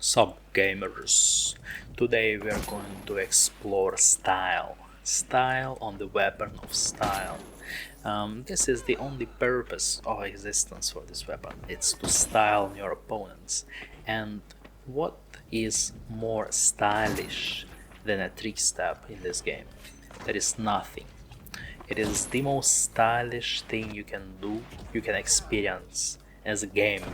Sup gamers, today we are going to explore style on the weapon of style. This is the only purpose of existence for this weapon, it's to style your opponents. And what is more stylish than a Trickstab in this game? There is nothing. It is the most stylish thing you can do, you can experience as a game.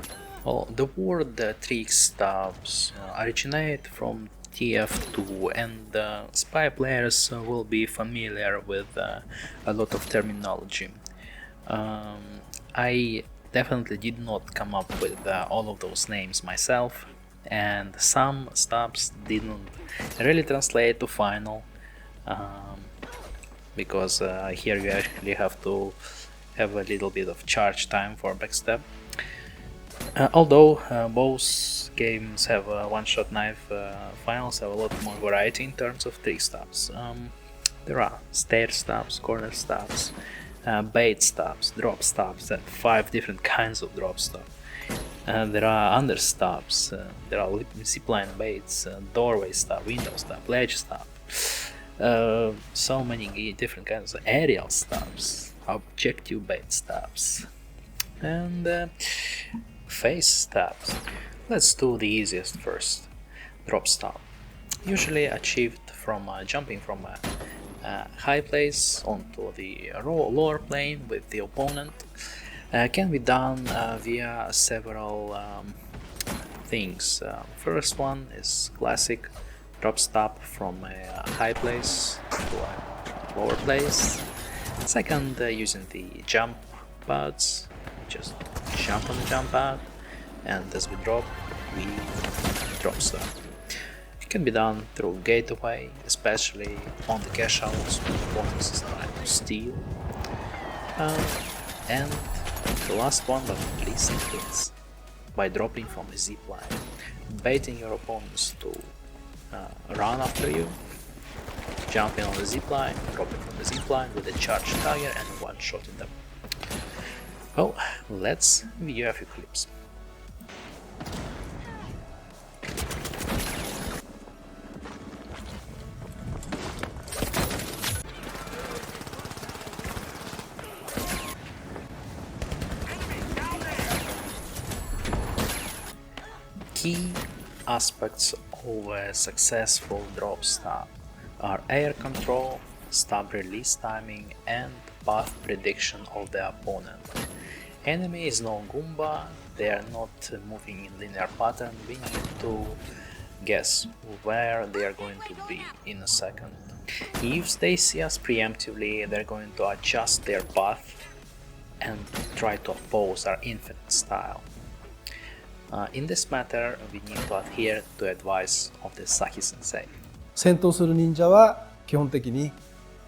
Well, the word Trickstabs originate from TF2, and spy players will be familiar with a lot of terminology. I definitely did not come up with all of those names myself, and some stabs didn't really translate to final, because here you actually have to have a little bit of charge time for backstab. Although both games have one-shot knife, finals have a lot more variety in terms of Trickstabs. There are stair stabs, corner stabs, bait stabs, drop stabs, and 5 different kinds of drop stab. There are understabs, there are zipline baits, doorway stab, window stab, ledge stab. So many different kinds of aerial stabs, objective bait stabs, and face stabs. Let's do the easiest first. Drop stab, usually achieved from jumping from a high place onto the lower plane with the opponent. Can be done via several things. First one is classic drop stab from a high place to a lower place. Second, using the jump pads, just jump on the jump pad, and as we drop, we drop stab. It can be done through gateway, especially on the cash outs when the opponent is trying to steal. And the last one, but not least, is by dropping from the zipline, baiting your opponents to run after you, jumping on the zipline, dropping from the zipline with a charged Dagger and one-shotting them. Well, let's view a few clips. Key aspects of a successful drop stab are air control, stab release timing, and path prediction of the opponent. Enemy is no Goomba, they are not moving in linear pattern, we need to guess where they are going to be in a second. If they see us preemptively, they're going to adjust their path and try to oppose our infinite style. In this matter, we need to adhere to advice of the Saki sensei. 戦闘する忍者は基本的に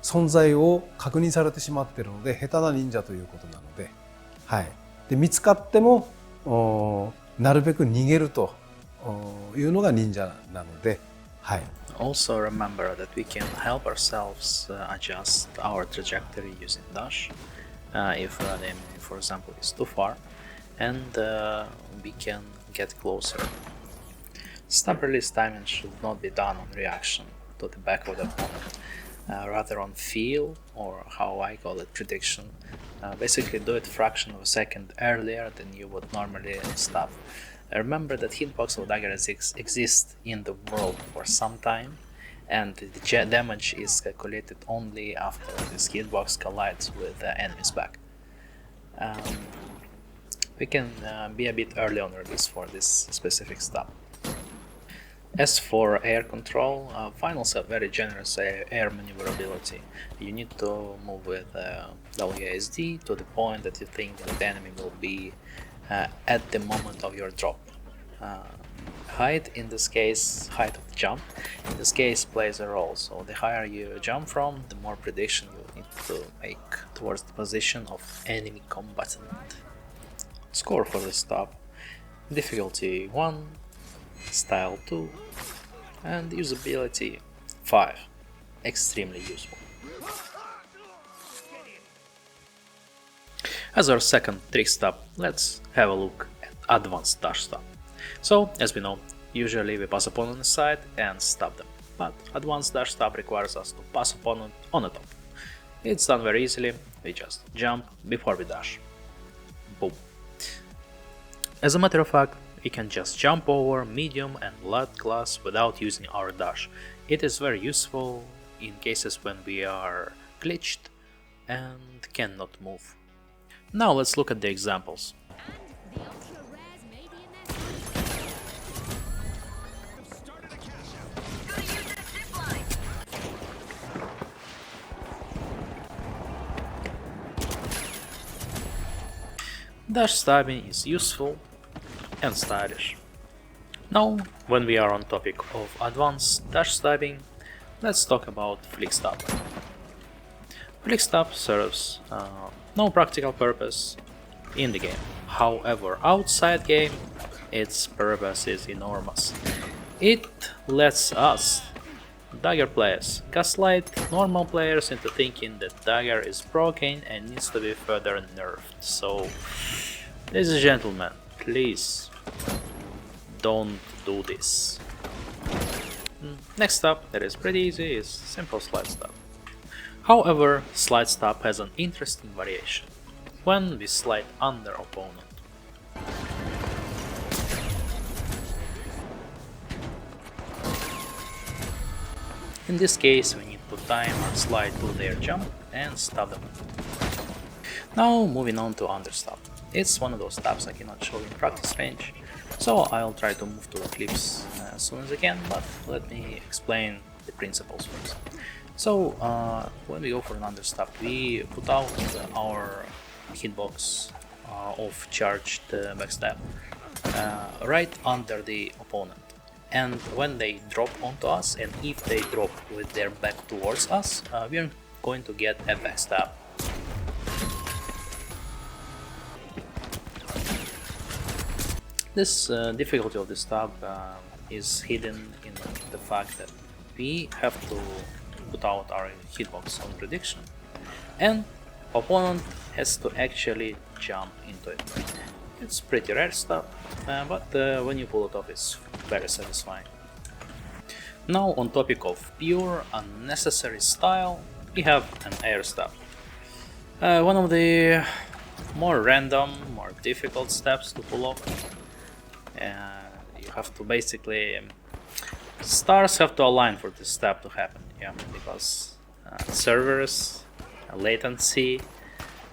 存在を確認されてしまっているので下手な忍者ということなので、はい、で見つかってもなるべく逃げるというのが忍者なので、はい。Also remember that we can help ourselves adjust our trajectory using dash if the enemy, for example, is too far, and we can get closer. Stab release timing should not be done on reaction to the back of the opponent, rather on feel, or how I call it, prediction. Basically do it fraction of a second earlier than you would normally stab. Remember that hitbox of Dagger exists in the world for some time, and the damage is calculated only after this hitbox collides with the enemy's back. We can be a bit early on release for this specific stab. As for air control, finals have very generous air maneuverability. You need to move with WASD to the point that you think that the enemy will be at the moment of your drop. Height, in this case, height of the jump, in this case plays a role, so the higher you jump from, the more prediction you need to make towards the position of enemy combatant. Score for the stab: difficulty 1, style 2, and usability 5. Extremely useful. As our second Trickstab, let's have a look at advanced dash stab. So, as we know, Usually we pass opponent on the side and stab them, but advanced dash stab requires us to pass opponent on the top. It's done very easily, we just jump before we dash. Boom. As a matter of fact, we can just jump over medium and light class without using our dash. It is very useful in cases when we are glitched and cannot move. Now let's look at the examples. Dash stabbing is useful and stylish. Now, when we are on topic of advanced dash stabbing, let's talk about Trickstab. Trickstab serves no practical purpose in the game. However, outside game, its purpose is enormous. It lets us, Dagger players, gaslight normal players into thinking that Dagger is broken and needs to be further nerfed. So, ladies and gentlemen, please don't do this. Next up, that is pretty easy, is simple slide stab. However, slide stab has an interesting variation when we slide under opponent. In this case, we need to time our slide to their jump and stab them. Now moving on to Understab. It's one of those stabs I cannot show in practice range, so I'll try to move to the clips as soon as I can, but let me explain the principles first. So when we go for an Understab, we put out our hitbox of charged backstab right under the opponent. And when they drop onto us, and if they drop with their back towards us, we are going to get a backstab. This difficulty of the stab is hidden in the fact that we have to put out our hitbox on prediction, and opponent has to actually jump into it. It's pretty rare stuff, but when you pull it off, it's very satisfying. Now, on topic of pure unnecessary style, we have an air stab. One of the more random, more difficult steps to pull off. You have to basically, stars have to align for this stab to happen, yeah, because servers, latency,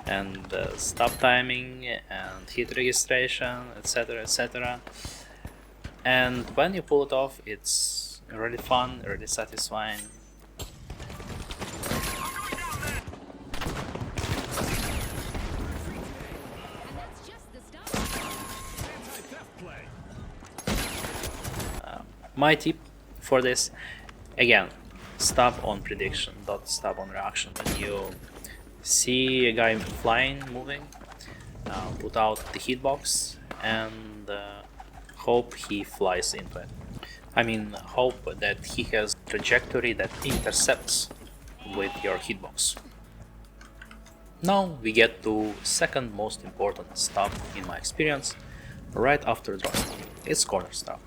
and stop timing and hit registration, etc, etc. And when you pull it off, it's really fun, really satisfying. My tip for this, again, stab on prediction, don't stab on reaction. When you see a guy flying, moving, put out the hitbox and hope he flies into it. I mean, hope that he has trajectory that intercepts with your hitbox. Now we get to second most important stab in my experience, right after Dropstab. It's corner stab,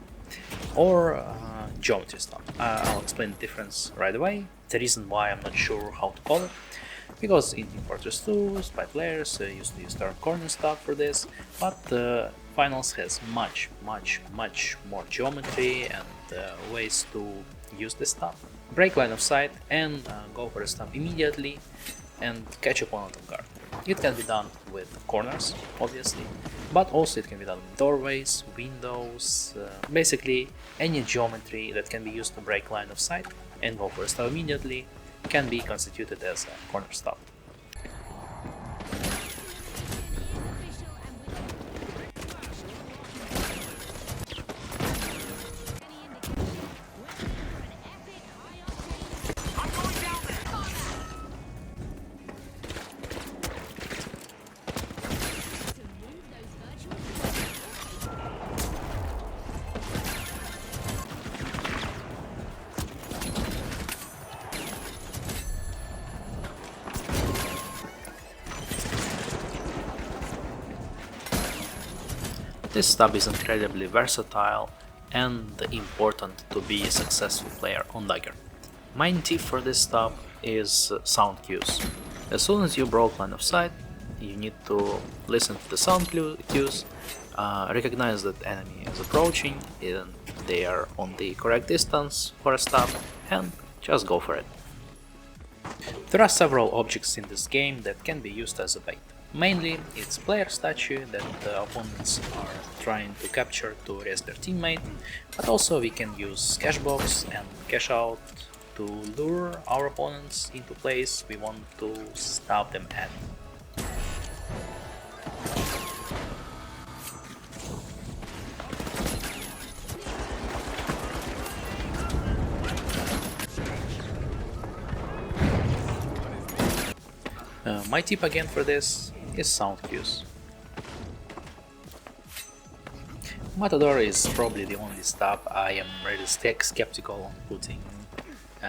or geometry stab. I'll explain the difference right away. The reason why I'm not sure how to call it, because in Team Fortress 2, spy players used to use their corner stab for this, but Finals has much more geometry and ways to use this stab. Break line of sight and go for a stab immediately and catch opponent off guard. It can be done with corners, obviously, but also it can be done with doorways, windows, basically any geometry that can be used to break line of sight and go for a stab immediately can be constituted as a corner stab. This stab is incredibly versatile and important to be a successful player on Dagger. Main tip for this stab is sound cues. As soon as you broke line of sight, you need to listen to the sound cues, recognize that enemy is approaching and they are on the correct distance for a stab, and just go for it. There are several objects in this game that can be used as a bait. Mainly, it's player statue that the opponents are trying to capture to raise their teammate, but also we can use cash box and cash out to lure our opponents into place we want to stab them at. My tip again for this is sound cues. Matador is probably the only stab I am really skeptical on putting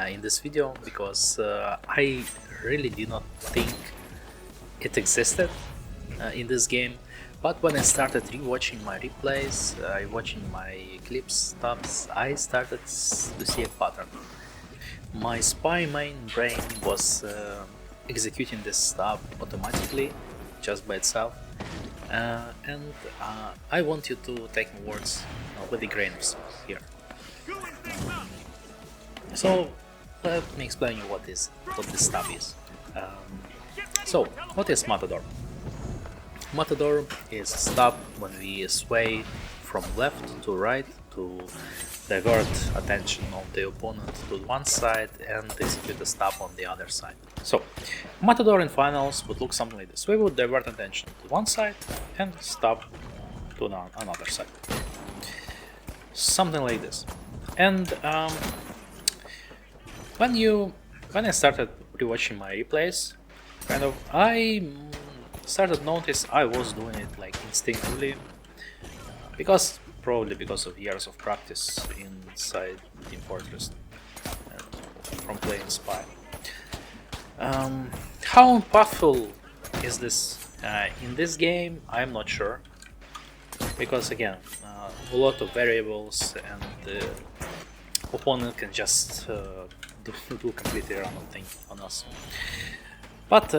in this video, because I really did not think it existed in this game, but when I started rewatching my replays, watching my clips, stabs, I started to see a pattern. My spy main brain was executing this stab automatically, just by itself, and I want you to take my words with a grain of salt here. So let me explain you what this stab is. So what is Matador? Matador is a stab when we sway from left to right to divert attention of the opponent to one side and execute a stab on the other side. So Matador in finals would look something like this. We would divert attention to one side and stab to another side. Something like this. And when I started rewatching my replays, I started notice I was doing it like instinctively, probably because of years of practice inside Team Fortress from playing Spy. How impactful is this in this game? I'm not sure, because again, a lot of variables, and the opponent can just do completely random thing on us. But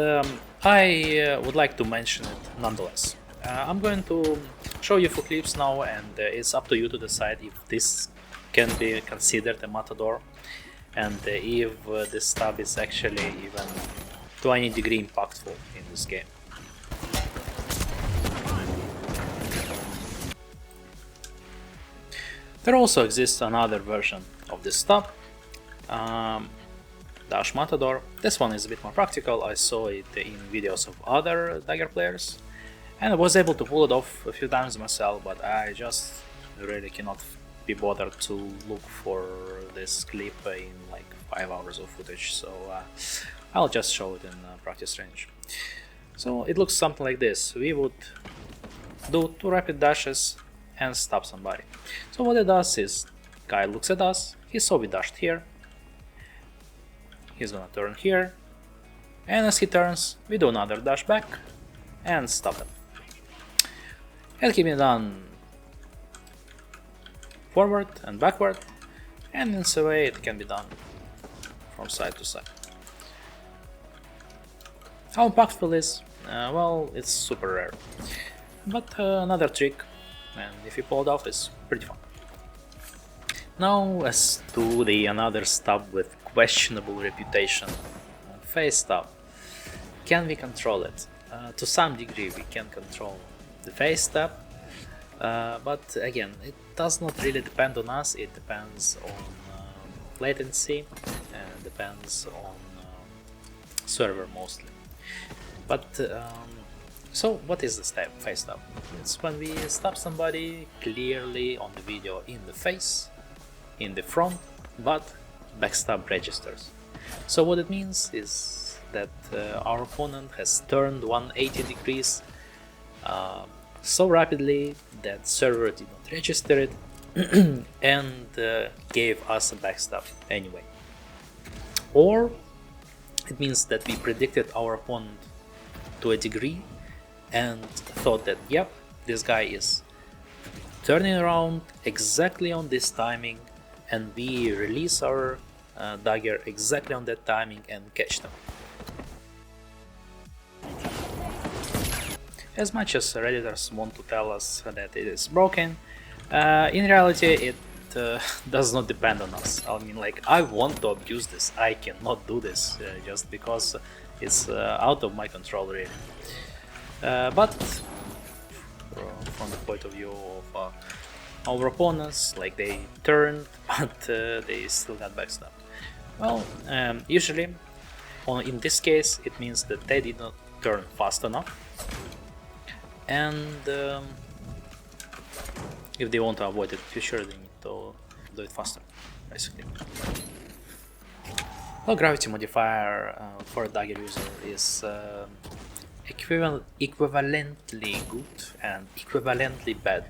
I would like to mention it nonetheless. I'm going to show you a few clips now, and it's up to you to decide if this can be considered a Matador, and if this stab is actually even to any degree impactful in this game. There also exists another version of this stab, Dash Matador. This one is a bit more practical. I saw it in videos of other Dagger players, and I was able to pull it off a few times myself, but I just really cannot be bothered to look for this clip in like 5 hours of footage, so I'll just show it in practice range. So it looks something like this. We would do 2 rapid dashes and stab somebody. So what it does is, guy looks at us, he saw we dashed here, he's gonna turn here, and as he turns, we do another dash back and stab him. It can be done forward and backward, and in this way it can be done from side to side. How impactful is? Well, it's super rare, but another trick, and if you pull it off, is pretty fun. Now as to the another stab with questionable reputation, face stab. Can we control it? To some degree we can control the face stab, but again, it does not really depend on us. It depends on latency, and depends on server mostly. But so what is the face stab? It's when we stab somebody clearly on the video in the face, in the front, but backstab registers. So what it means is that our opponent has turned 180 degrees so rapidly that server did not register it and gave us a backstab anyway. Or it means that we predicted our opponent to a degree and thought that, yep, this guy is turning around exactly on this timing, and we release our Dagger exactly on that timing and catch them. As much as Redditors want to tell us that it is broken, in reality it does not depend on us. I mean, like, I want to abuse this, I cannot do this just because it's out of my control, really. But from the point of view of our opponents, like, they turned, but they still got backstabbed. Well, usually, in this case, it means that they did not turn fast enough, and if they want to avoid it in the future, they need to do it faster, basically. Well, gravity modifier for a Dagger user is equivalently good and equivalently bad.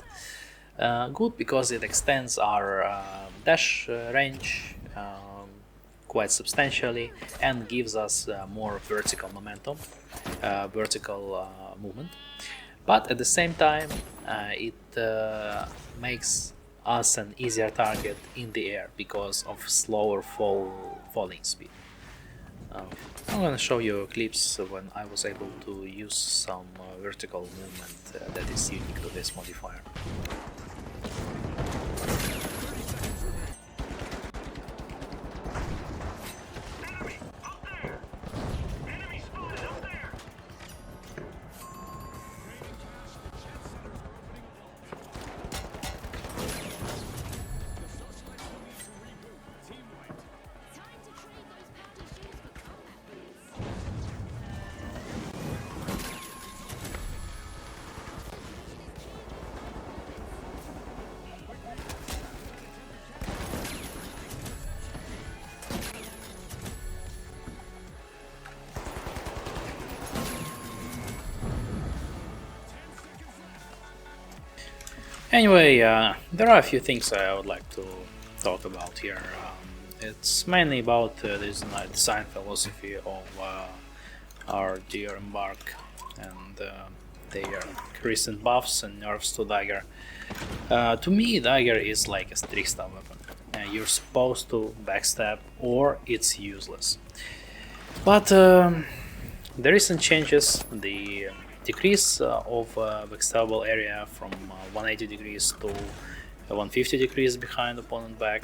Good because it extends our dash range quite substantially and gives us more vertical momentum, vertical movement. But at the same time, it makes us an easier target in the air because of slower falling speed. I'm gonna show you clips when I was able to use some vertical movement that is unique to this modifier. Anyway, there are a few things I would like to talk about here. It's mainly about this design philosophy of our dear Embark and their recent buffs and nerfs to Dagger. To me, Dagger is like a Trickstab weapon. You're supposed to backstab or it's useless. But the recent changes, the decrease of backstabbable area from 180 degrees to 150 degrees behind opponent back,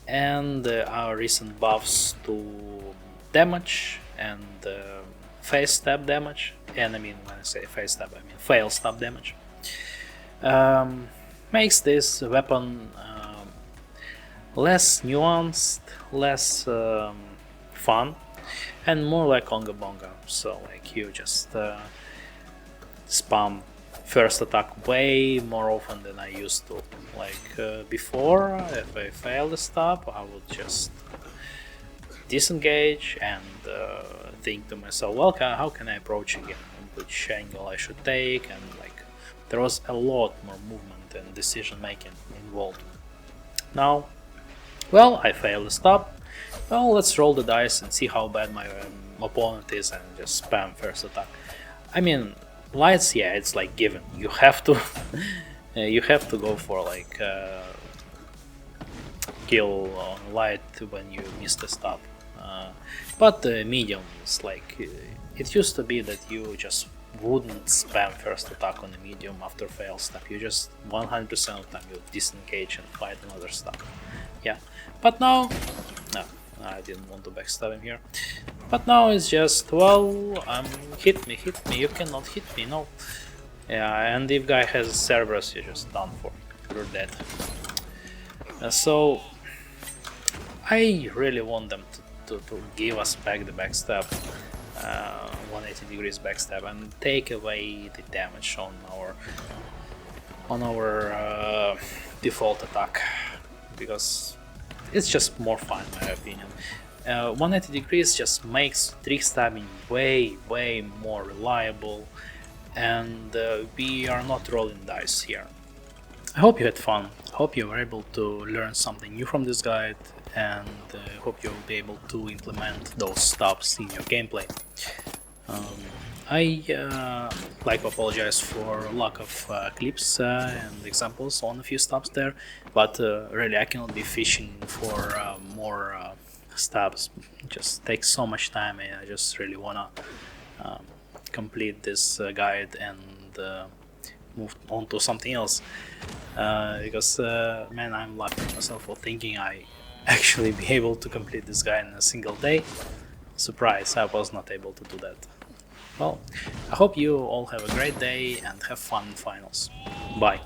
and our recent buffs to damage and face stab damage, and I mean, when I say face stab, I mean fail stab damage, makes this weapon less nuanced, less fun, and more like Onga Bonga. So like you just spam first attack way more often than I used to. Like before, if I failed the stab, I would just disengage and think to myself, well, how can I approach again? Which angle I should take? And like there was a lot more movement and decision making involved. Now, well, I failed the stab. Well, let's roll the dice and see how bad my opponent is and just spam first attack. I mean, lights, yeah, it's like given. You have to, you have to go for like kill on light when you miss the stab. But medium is like it used to be that you just wouldn't spam first attack on the medium after fail stab. You just 100% of the time you disengage and fight another stab. Yeah, but now, no, I didn't want to backstab him here. But now it's just, well, hit me, you cannot hit me, no. Yeah, and if guy has Cerberus, you're just done for, you're dead. So, I really want them to give us back the backstab, 180 degrees backstab, and take away the damage on our default attack, because it's just more fun in my opinion. 180 degrees just makes trickstabbing way more reliable, and we are not rolling dice here. I hope you had fun, hope you were able to learn something new from this guide, and hope you'll be able to implement those stops in your gameplay. I like to apologize for lack of clips and examples on a few stops there, but really I cannot be fishing for more stops. It just takes so much time, and I just really wanna complete this guide and move on to something else. Because man, I'm laughing at myself for thinking I actually be able to complete this guide in a single day. Surprise, I was not able to do that. Well, I hope you all have a great day and have fun in finals. Bye.